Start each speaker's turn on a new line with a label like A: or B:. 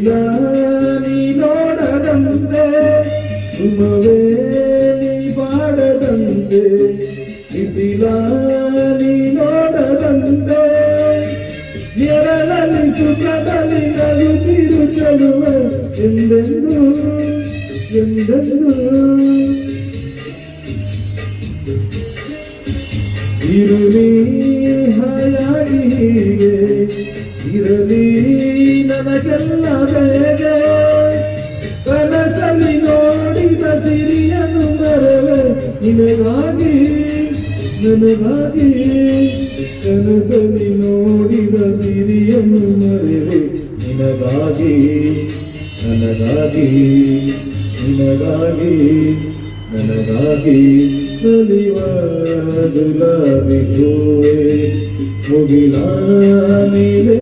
A: ಬಿಸಿಲ ನೀ ನೋಡದಂತೆ ಸುಮವೇ ನೀ ಬಾಡದಂತೆ ಬಿಸಿಲ ನೀ ನೋಡದಂತೆ ನೆರಳಲ್ಲಿ ಸುಖದಲ್ಲಿ ನಗುತ್ತಿರು ಚಲುವ ಎಂದೆಂದು ಎಂದೆಂದು ಇರಲಿ ಹಾಯಾಗಿ ಹೀಗೆ ಇರಲಿ ನನಗೆಲ್ಲ ಬೇಗೆ ಕನಸಲ್ಲಿ ನೋಡಿದ ಸಿರಿಯನ್ನು ಮರವೆ ನಿನಗಾಗಿ ನನಗಾಗಿ ಕನಸಲ್ಲಿ ನೋಡಿದ ಸಿರಿಯನ್ನು ಮರವೆ ನಿನಗಾಗಿ ನನಗಾಗಿ ನಿನಗಾಗಿ ನನಗಾಗಿ ನಲಿವ ಗುಲಾಬಿ ಹೂವೆ ಮುಗಿಲ ನೀನೆ